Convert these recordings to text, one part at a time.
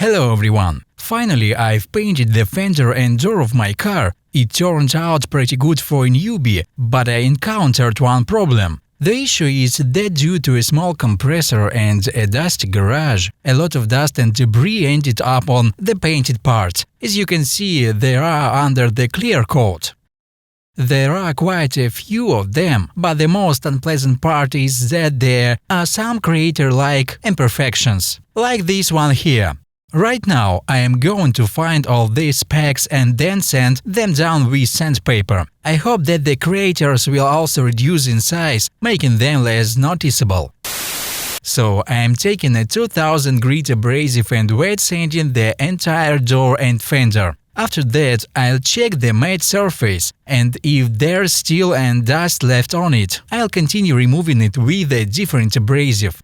Hello everyone! Finally, I've painted the fender and door of my car. It turned out pretty good for a newbie, but I encountered one problem. The issue is that due to a small compressor and a dusty garage, a lot of dust and debris ended up on the painted parts. As you can see, they are under the clear coat. There are quite a few of them, but the most unpleasant part is that there are some crater-like imperfections, like this one here. Right now, I am going to find all these specks and then sand them down with sandpaper. I hope that the craters will also reduce in size, making them less noticeable. So I am taking a 2000 grit abrasive and wet sanding the entire door and fender. After that, I'll check the matte surface, and if there's still and dust left on it, I'll continue removing it with a different abrasive.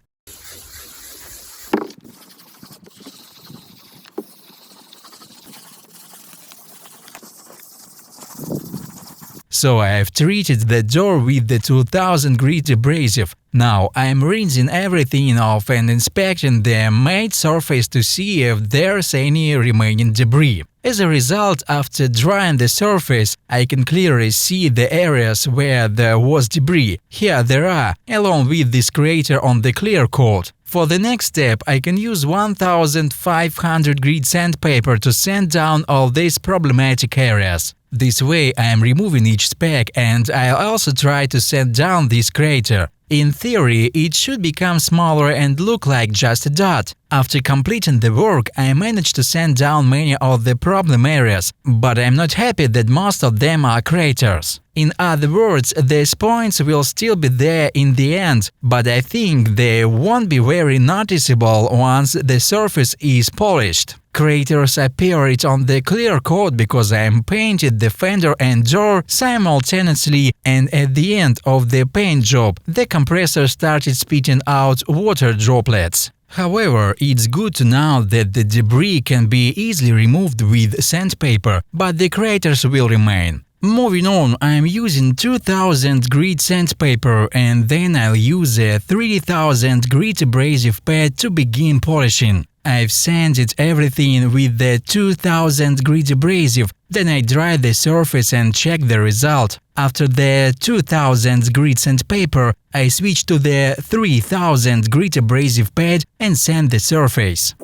So I have treated the door with the 2000 grit abrasive. Now I am rinsing everything off and inspecting the matte surface to see if there's any remaining debris. As a result, after drying the surface, I can clearly see the areas where there was debris. Here there are, along with this crater on the clear coat. For the next step, I can use 1500 grit sandpaper to sand down all these problematic areas. This way I am removing each speck, and I'll also try to sand down this crater. In theory, it should become smaller and look like just a dot. After completing the work, I managed to sand down many of the problem areas, but I'm not happy that most of them are craters. In other words, these points will still be there in the end, but I think they won't be very noticeable once the surface is polished. Craters appeared on the clear coat because I painted the fender and door simultaneously, and at the end of the paint job, the compressor started spitting out water droplets. However, it's good to know that the debris can be easily removed with sandpaper, but the craters will remain. Moving on, I'm using 2000 grit sandpaper, and then I'll use a 3000 grit abrasive pad to begin polishing. I've sanded everything with the 2000 grit abrasive, then I dry the surface and check the result. After the 2000 grit sandpaper, I switch to the 3000 grit abrasive pad and sand the surface.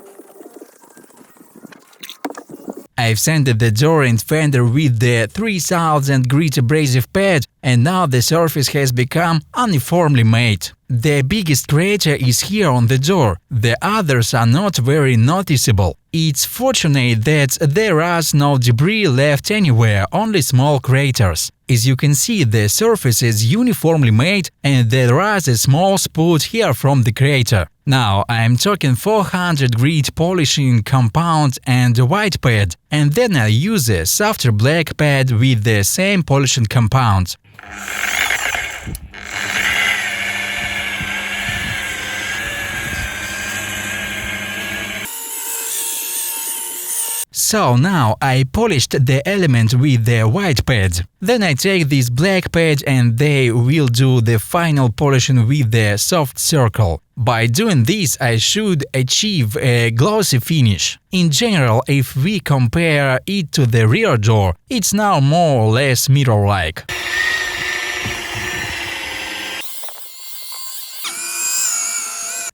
I've sanded the door and fender with the 3000 grit abrasive pad, and now the surface has become uniformly made. The biggest crater is here on the door, the others are not very noticeable. It's fortunate that there is no debris left anywhere, only small craters. As you can see, the surface is uniformly made and there is a small spot here from the crater. Now I'm talking 400 grit polishing compound and a white pad, and then I'll use a softer black pad with the same polishing compound. So now I polished the element with the white pad. Then I take this black pad and they will do the final polishing with the soft circle. By doing this, I should achieve a glossy finish. In general, if we compare it to the rear door, it's now more or less mirror-like.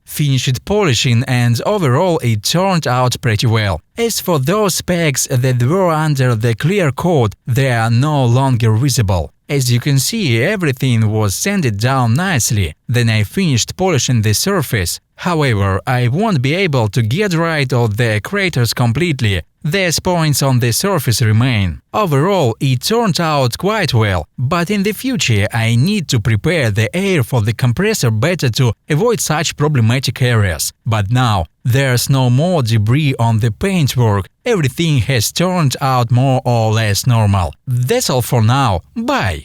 Finished polishing, and overall it turned out pretty well. As for those specks that were under the clear coat, they are no longer visible. As you can see, everything was sanded down nicely. Then I finished polishing the surface. However, I won't be able to get rid of the craters completely. These points on the surface remain. Overall, it turned out quite well, but in the future I need to prepare the air for the compressor better to avoid such problematic areas. But now, there's no more debris on the paintwork. Everything has turned out more or less normal. That's all for now. Bye!